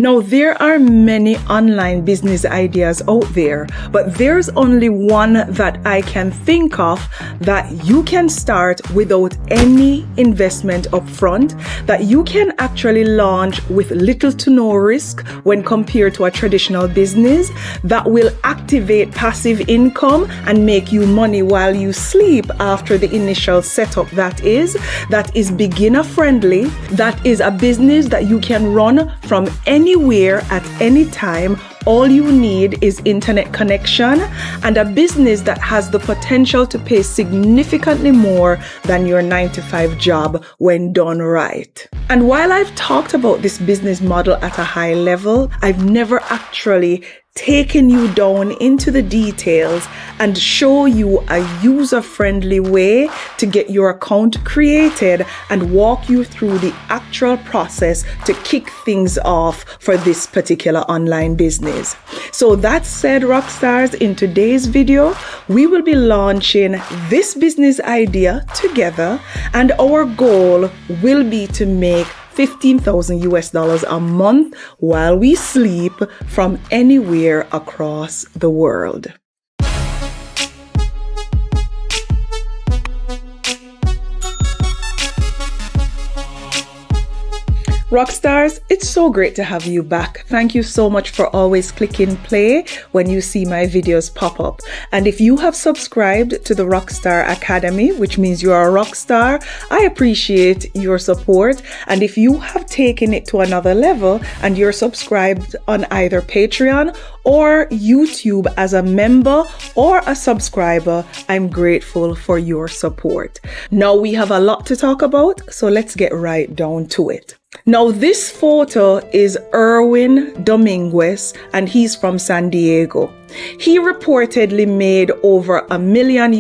Now, there are many online business ideas out there, but there's only one that I can think of that you can start without any investment upfront, that you can actually launch with little to no risk when compared to a traditional business, that will activate passive income and make you money while you sleep after the initial setup. That is beginner friendly, that is a business that you can run from anywhere at any time. All you need is internet connection, and a business that has the potential to pay significantly more than your 9-to-5 job when done right. And while I've talked about this business model at a high level, I've never actually taken you down into the details and show you a user-friendly way to get your account created and walk you through the actual process to kick things off for this particular online business. So that said, rock stars, in today's video, we will be launching this business idea together, and our goal will be to make $15,000 a month while we sleep from anywhere across the world. Rockstars, it's so great to have you back. Thank you so much for always clicking play when you see my videos pop up. And if you have subscribed to the Rockstar Academy, which means you're a rock star, I appreciate your support. And if you have taken it to another level and you're subscribed on either Patreon or YouTube as a member or a subscriber, I'm grateful for your support. Now we have a lot to talk about, so let's get right down to it. Now, this photo is Erwin Dominguez, and he's from San Diego. He reportedly made over $1 million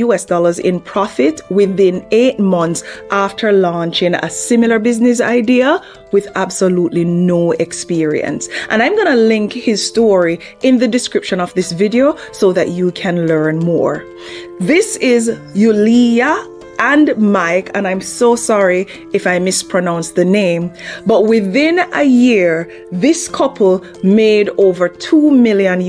in profit within 8 months after launching a similar business idea with absolutely no experience. And I'm going to link his story in the description of this video so that you can learn more. This is Yulia and Mike, and I'm so sorry if I mispronounced the name, but within a year, this couple made over $2 million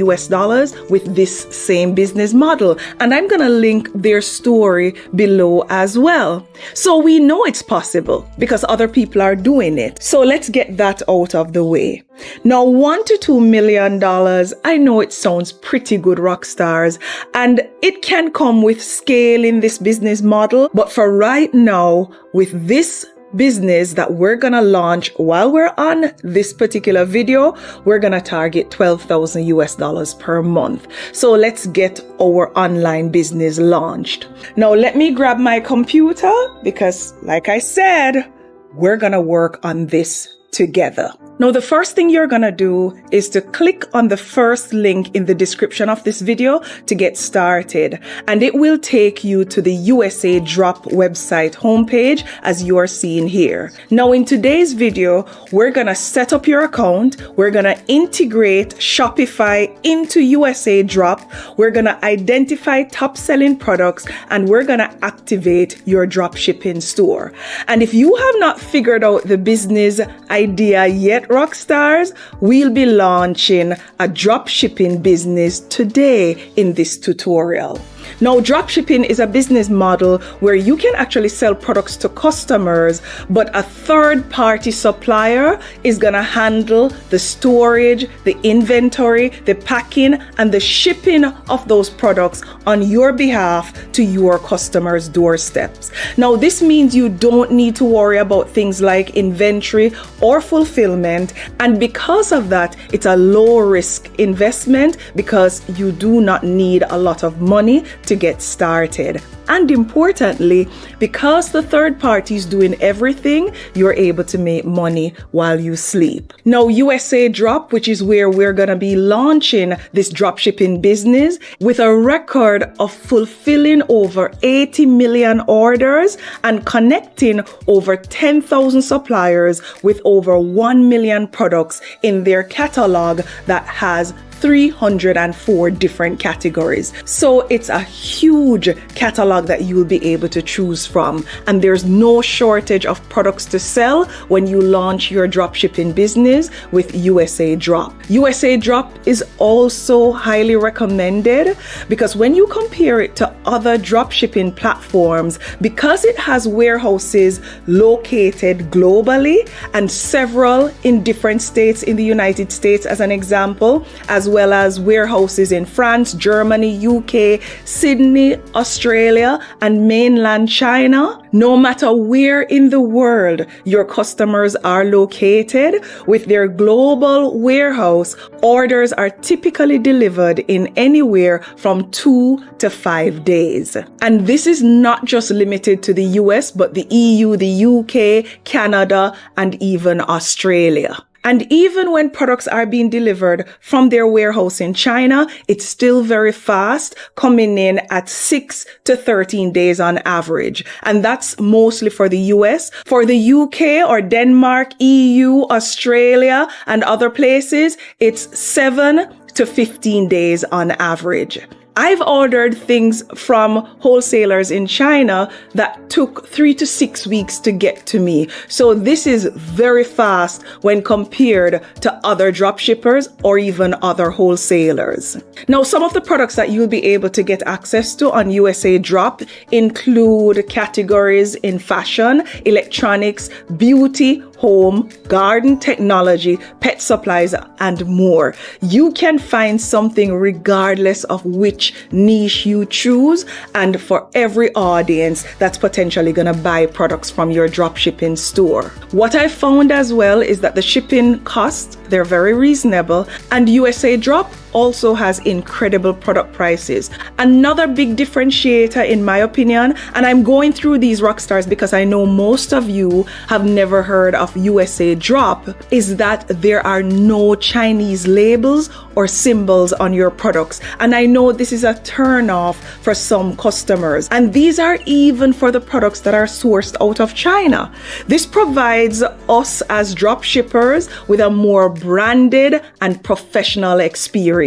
with this same business model. And I'm gonna link their story below as well. So we know it's possible because other people are doing it. So let's get that out of the way. Now, $1 to $2 million, I know it sounds pretty good, rock stars, and it can come with scaling this business model. But for right now, with this business that we're gonna launch while we're on this particular video, we're gonna target $12,000 per month. So let's get our online business launched. Now, let me grab my computer because, like I said, we're gonna work on this together. Now, the first thing you're gonna do is to click on the first link in the description of this video to get started, and it will take you to the USA Drop website homepage as you are seeing here. Now, in today's video, we're gonna set up your account, we're gonna integrate Shopify into USA Drop, we're gonna identify top selling products, and we're gonna activate your drop shipping store. And if you have not figured out the business idea yet, rock stars, we'll be launching a drop shipping business today in this tutorial. Now, dropshipping is a business model where you can actually sell products to customers, but a third-party supplier is going to handle the storage, the inventory, the packing, and the shipping of those products on your behalf to your customers' doorsteps. Now, this means you don't need to worry about things like inventory or fulfillment, and because of that, it's a low-risk investment because you do not need a lot of money to get started. And importantly, because the third party is doing everything, you're able to make money while you sleep. Now, USA Drop, which is where we're going to be launching this dropshipping business with a record of fulfilling over 80 million orders and connecting over 10,000 suppliers with over 1 million products in their catalog that has 304 different categories. So it's a huge catalog that you'll be able to choose from. And there's no shortage of products to sell when you launch your dropshipping business with USA Drop. USA Drop is also highly recommended because when you compare it to other dropshipping platforms, because it has warehouses located globally and several in different states in the United States, as an example, as well as warehouses in France, Germany, UK, Sydney, Australia, and mainland China. No matter where in the world your customers are located, with their global warehouse, orders are typically delivered in anywhere from 2 to 5 days. And this is not just limited to the US, but the EU, the UK, Canada, and even Australia. And even when products are being delivered from their warehouse in China, it's still very fast, coming in at 6 to 13 days on average. And that's mostly for the US. For the UK or Denmark, EU, Australia, and other places, it's 7 to 15 days on average. I've ordered things from wholesalers in China that took 3 to 6 weeks to get to me. So this is very fast when compared to other dropshippers or even other wholesalers. Now, some of the products that you'll be able to get access to on USA Drop include categories in fashion, electronics, beauty, home, garden technology, pet supplies, and more. You can find something regardless of which niche you choose, and for every audience that's potentially going to buy products from your dropshipping store. What I found as well is that the shipping costs, they're very reasonable, and USA Drop also has incredible product prices. Another big differentiator in my opinion, and I'm going through these rockstars because I know most of you have never heard of USA Drop, is that there are no Chinese labels or symbols on your products. And I know this is a turn off for some customers, and these are even for the products that are sourced out of China. This provides us as drop shippers with a more branded and professional experience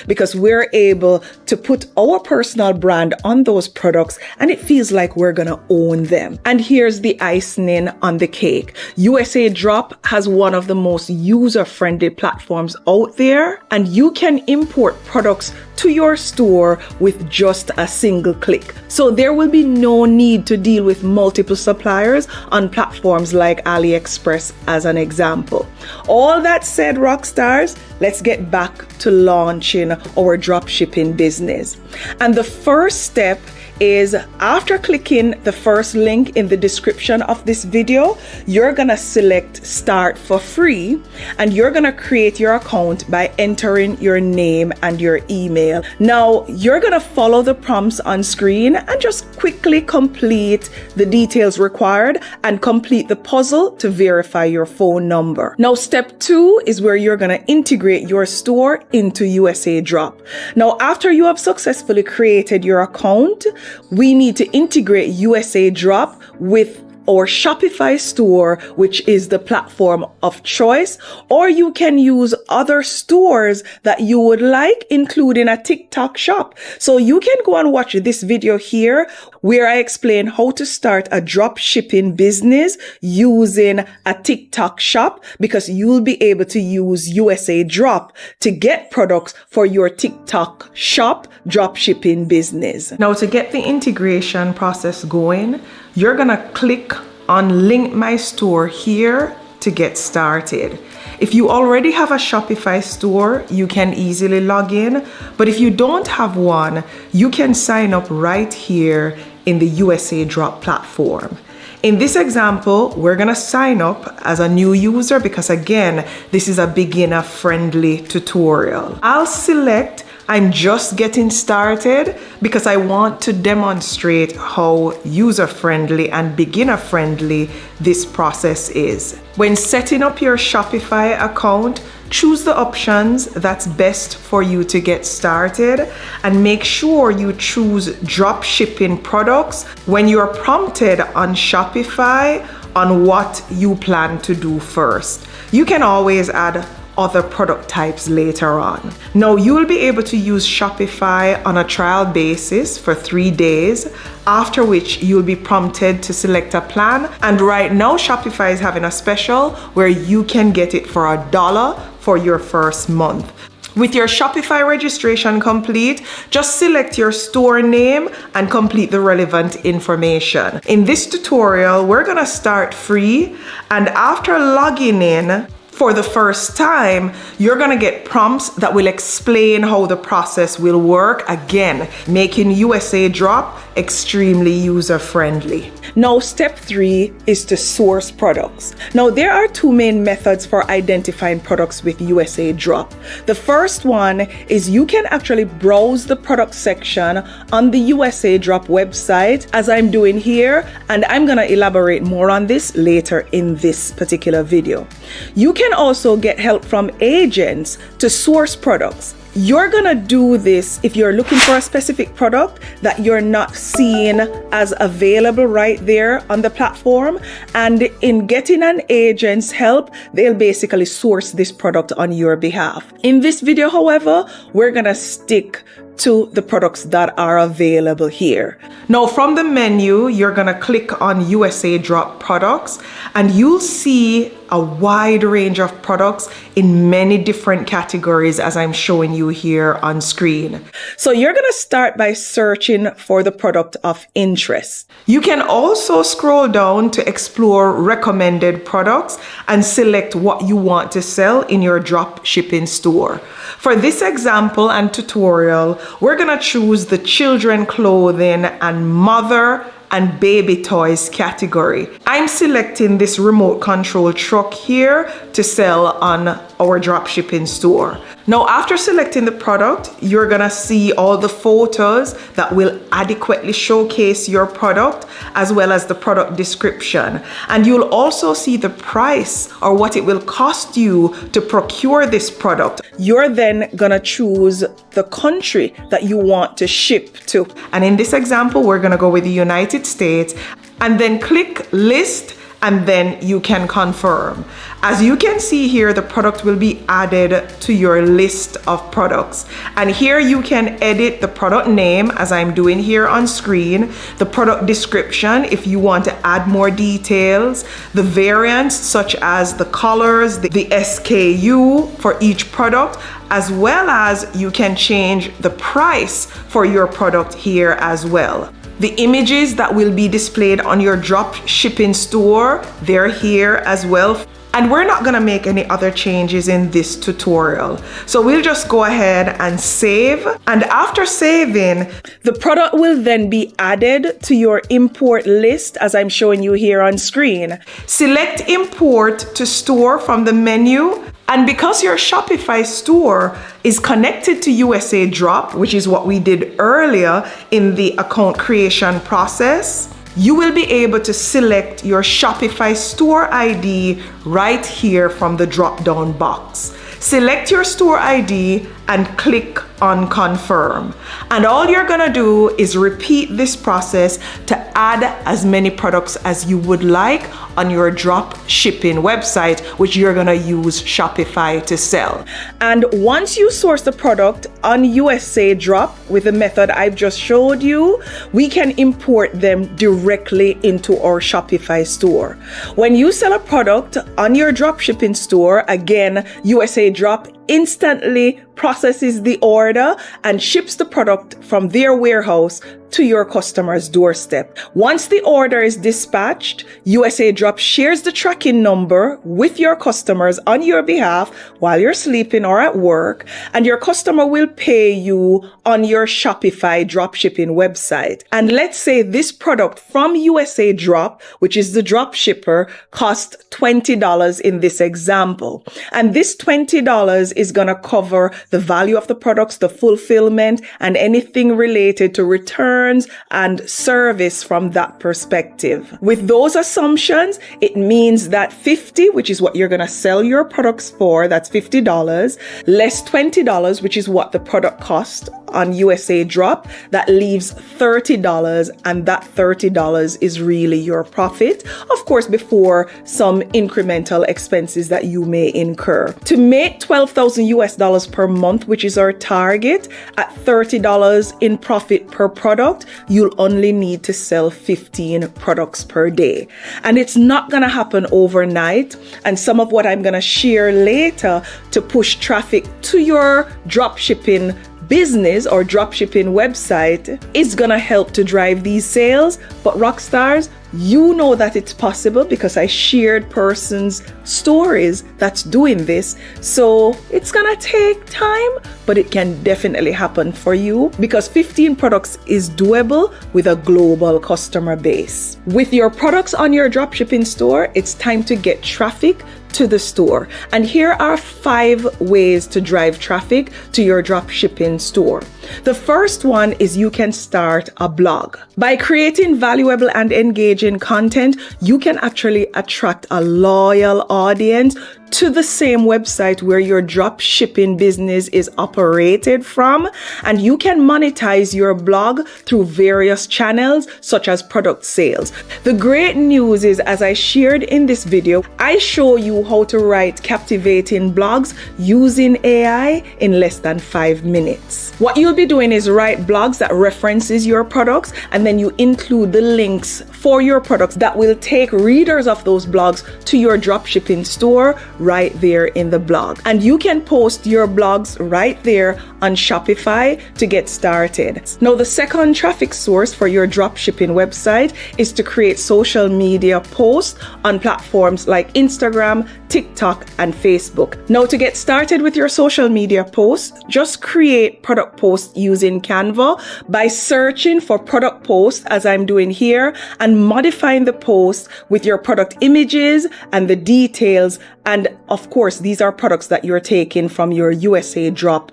because we're able to put our personal brand on those products and it feels like we're gonna own them. And here's the icing on the cake. USA Drop has one of the most user-friendly platforms out there, and you can import products to your store with just a single click. So there will be no need to deal with multiple suppliers on platforms like AliExpress as an example. All that said, rockstars, let's get back to launching our dropshipping business. And the first step is, after clicking the first link in the description of this video, you're gonna select start for free, and you're gonna create your account by entering your name and your email. Now, you're gonna follow the prompts on screen and just quickly complete the details required and complete the puzzle to verify your phone number. Now, step 2 is where you're gonna integrate your store into USA Drop. Now, after you have successfully created your account, we need to integrate USA Drop with our Shopify store, which is the platform of choice, or you can use other stores that you would like, including a TikTok shop. So you can go and watch this video here where I explain how to start a drop shipping business using a TikTok shop, because you'll be able to use USA Drop to get products for your TikTok shop drop shipping business. Now, to get the integration process going, you're gonna click on Link My Store here to get started. If you already have a Shopify store, you can easily log in. But if you don't have one, you can sign up right here in the USA Drop platform. In this example, we're gonna sign up as a new user because again, this is a beginner-friendly tutorial. I'll select I'm just getting started because I want to demonstrate how user-friendly and beginner-friendly this process is. When setting up your Shopify account, choose the options that's best for you to get started, and make sure you choose drop shipping products when you're prompted on Shopify on what you plan to do first. You can always add other product types later on. Now, you will be able to use Shopify on a trial basis for 3 days, after which you'll be prompted to select a plan. And right now, Shopify is having a special where you can get it for $1 for your first month. With your Shopify registration complete, just select your store name and complete the relevant information. In this tutorial, we're gonna start free, and after logging in for the first time, you're gonna get prompts that will explain how the process will work, again, making USA Drop extremely user-friendly. Now, step 3 is to source products. Now, there are 2 main methods for identifying products with USA Drop. The first one is you can actually browse the product section on the USA Drop website, as I'm doing here, and I'm gonna elaborate more on this later in this particular video. You can also get help from agents to source products. You're gonna do this if you're looking for a specific product that you're not seeing as available right there on the platform. And in getting an agent's help, they'll basically source this product on your behalf. In this video, however, we're gonna stick to the products that are available here. Now, from the menu, you're gonna click on USA Drop products, and you'll see a wide range of products in many different categories, as I'm showing you here on screen. So you're gonna start by searching for the product of interest. You can also scroll down to explore recommended products and select what you want to sell in your drop shipping store. For this example and tutorial, we're gonna choose the children clothing and mother and baby toys category. I'm selecting this remote control truck here to sell on our dropshipping store. Now, after selecting the product, you're gonna see all the photos that will adequately showcase your product, as well as the product description. And you'll also see the price, or what it will cost you to procure this product. You're then gonna choose the country that you want to ship to. And in this example, we're gonna go with the United States, and then click list, and then you can confirm. As you can see here, the product will be added to your list of products. And here you can edit the product name, as I'm doing here on screen, the product description if you want to add more details, the variants such as the colors, the SKU for each product, as well as you can change the price for your product here as well. The images that will be displayed on your drop shipping store, they're here as well. And we're not gonna make any other changes in this tutorial. So we'll just go ahead and save. And after saving, the product will then be added to your import list, as I'm showing you here on screen. Select import to store from the menu. And because your Shopify store is connected to USA Drop, which is what we did earlier in the account creation process, you will be able to select your Shopify store ID right here from the drop-down box. Select your store ID and click on confirm. And all you're gonna do is repeat this process to add as many products as you would like on your drop shipping website, which you're gonna use Shopify to sell. And once you source the product on USA Drop with the method I've just showed you, we can import them directly into our Shopify store. When you sell a product on your drop shipping store, again, USA Drop instantly processes the order and ships the product from their warehouse to your customer's doorstep. Once the order is dispatched, USA Drop shares the tracking number with your customers on your behalf while you're sleeping or at work, and your customer will pay you on your Shopify dropshipping website. And let's say this product from USA Drop, which is the drop shipper, cost $20 in this example. And this $20 is going to cover the value of the products, the fulfillment, and anything related to returns and service from that perspective. With those assumptions, it means that $50, which is what you're going to sell your products for, that's $50, less $20, which is what the product cost on USA Drop, that leaves $30, and that $30 is really your profit. Of course, before some incremental expenses that you may incur. To make 12,000 US dollars per month, which is our target, at $30 in profit per product, you'll only need to sell 15 products per day. And it's not going to happen overnight. And some of what I'm going to share later to push traffic to your dropshipping business or dropshipping website is going to help to drive these sales. But Rockstars, you know that it's possible because I shared persons' stories that's doing this. So it's gonna take time, but it can definitely happen for you because 15 products is doable with a global customer base. With your products on your dropshipping store, it's time to get traffic to the store. And here are 5 ways to drive traffic to your dropshipping store. The first one is you can start a blog. By creating valuable and engaging content, you can actually attract a loyal audience to the same website where your drop shipping business is operated from, and you can monetize your blog through various channels such as product sales. The great news is, as I shared in this video, I show you how to write captivating blogs using AI in less than 5 minutes. What you'll be doing is write blogs that references your products, and then you include the links for your products that will take readers of those blogs to your dropshipping store right there in the blog. And you can post your blogs right there on Shopify to get started. Now, the second traffic source for your dropshipping website is to create social media posts on platforms like Instagram, TikTok, and Facebook. Now, to get started with your social media posts, just create product posts using Canva by searching for product posts, as I'm doing here, and modifying the post with your product images and the details. And of course, these are products that you're taking from your USA Drop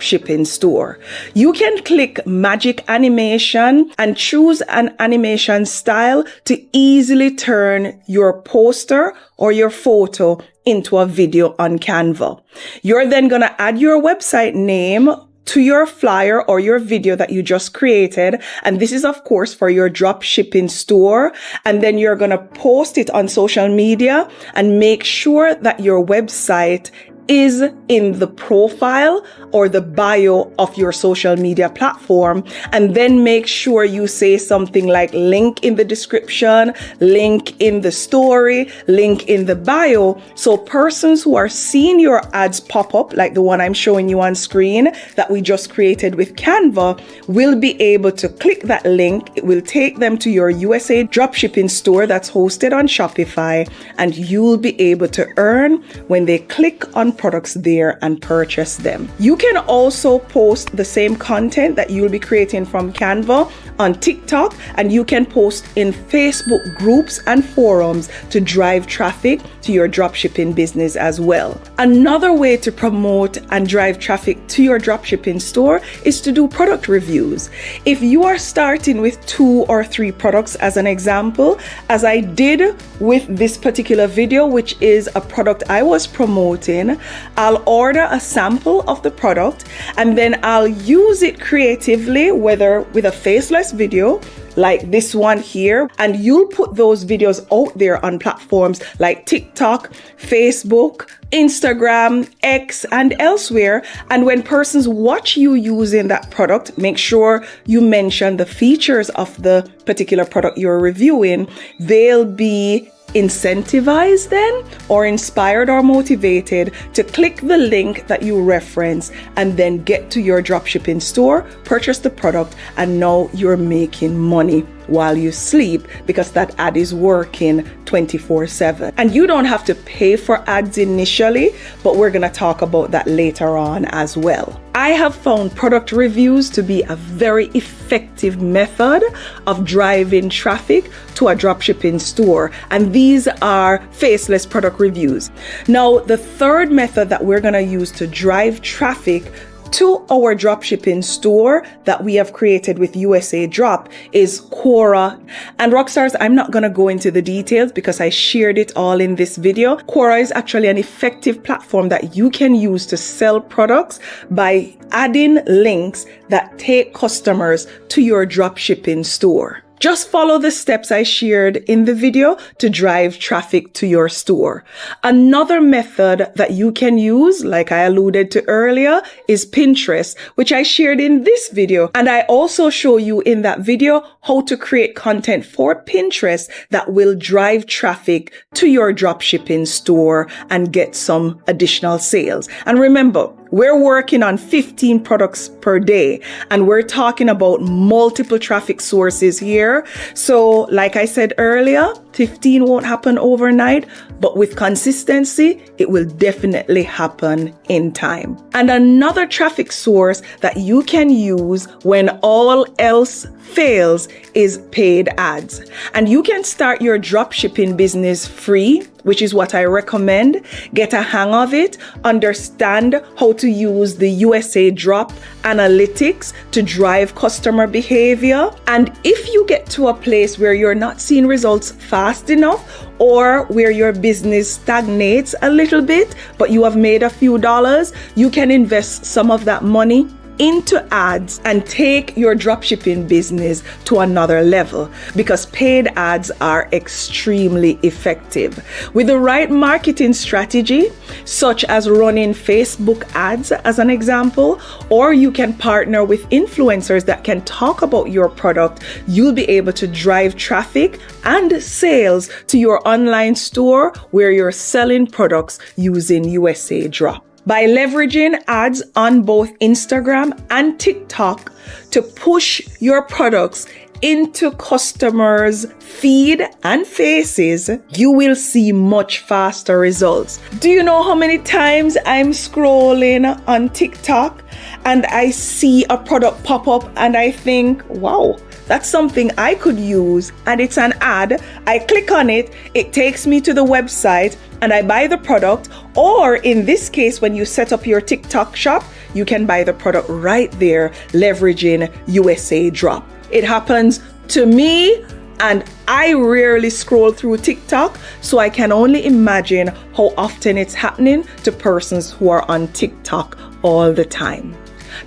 shipping store. You can click Magic Animation and choose an animation style to easily turn your poster or your photo into a video on Canva. You're then going to add your website name to your flyer or your video that you just created. And this is, of course, for your drop shipping store. And then you're going to post it on social media and make sure that your website is in the profile or the bio of your social media platform. And then make sure you say something like link in the description, link in the story, link in the bio. So persons who are seeing your ads pop up, like the one I'm showing you on screen that we just created with Canva, will be able to click that link. It will take them to your USA dropshipping store that's hosted on Shopify, and you'll be able to earn when they click on products there and purchase them. You can also post the same content that you'll be creating from Canva on TikTok, and you can post in Facebook groups and forums to drive traffic to your dropshipping business as well. Another way to promote and drive traffic to your dropshipping store is to do product reviews. If you are starting with 2 or 3 products as an example, as I did with this particular video, which is a product I was promoting, I'll order a sample of the product and then I'll use it creatively, whether with a faceless video like this one here, and you'll put those videos out there on platforms like TikTok, Facebook, Instagram, X, and elsewhere. And when persons watch you using that product, make sure you mention the features of the particular product you're reviewing. They'll be incentivized then, or inspired or motivated to click the link that you reference and then get to your dropshipping store, purchase the product, and now you're making money while you sleep because that ad is working 24/7. And you don't have to pay for ads initially, but we're going to talk about that later on as well. I have found product reviews to be a very effective method of driving traffic to a dropshipping store, and these are faceless product reviews. Now, the third method that we're going to use to drive traffic to our dropshipping store that we have created with USA Drop is Quora. And Rockstars, I'm not going to go into the details because I shared it all in this video. Quora is actually an effective platform that you can use to sell products by adding links that take customers to your dropshipping store. Just follow the steps I shared in the video to drive traffic to your store. Another method that you can use, like I alluded to earlier, is Pinterest, which I shared in this video. And I also show you in that video how to create content for Pinterest that will drive traffic to your dropshipping store and get some additional sales. And remember, we're working on 15 products per day, and we're talking about multiple traffic sources here. So like I said earlier, 15 won't happen overnight, but with consistency, it will definitely happen in time. And another traffic source that you can use when all else fails is paid ads. And you can start your dropshipping business free, which is what I recommend. Get a hang of it, understand how to use the USA Drop analytics to drive customer behavior. And if you get to a place where you're not seeing results fast enough, or where your business stagnates a little bit, but you have made a few dollars, you can invest some of that money into ads and take your dropshipping business to another level, because paid ads are extremely effective. With the right marketing strategy, such as running Facebook ads as an example, or you can partner with influencers that can talk about your product, you'll be able to drive traffic and sales to your online store where you're selling products using USA Drop. By leveraging ads on both Instagram and TikTok to push your products into customers' feed and faces, you will see much faster results. Do you know how many times I'm scrolling on TikTok and I see a product pop up and I think, wow, that's something I could use, and it's an ad. I click on it, it takes me to the website, and I buy the product. Or in this case, when you set up your TikTok shop, you can buy the product right there, leveraging USA Drop. It happens to me, and I rarely scroll through TikTok, so I can only imagine how often it's happening to persons who are on TikTok all the time.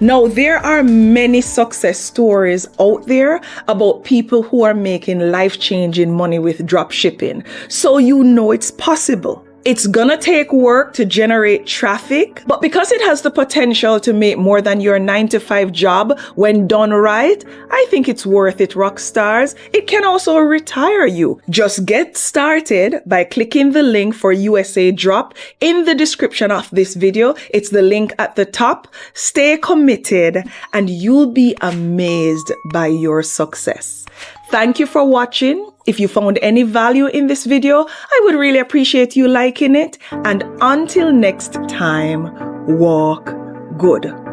Now, there are many success stories out there about people who are making life-changing money with drop shipping. So you know it's possible. It's gonna take work to generate traffic, but because it has the potential to make more than your 9-to-5 job when done right, I think it's worth it, rock stars. It can also retire you. Just get started by clicking the link for USA Drop in the description of this video. It's the link at the top. Stay committed and you'll be amazed by your success. Thank you for watching. If you found any value in this video, I would really appreciate you liking it. And until next time, walk good.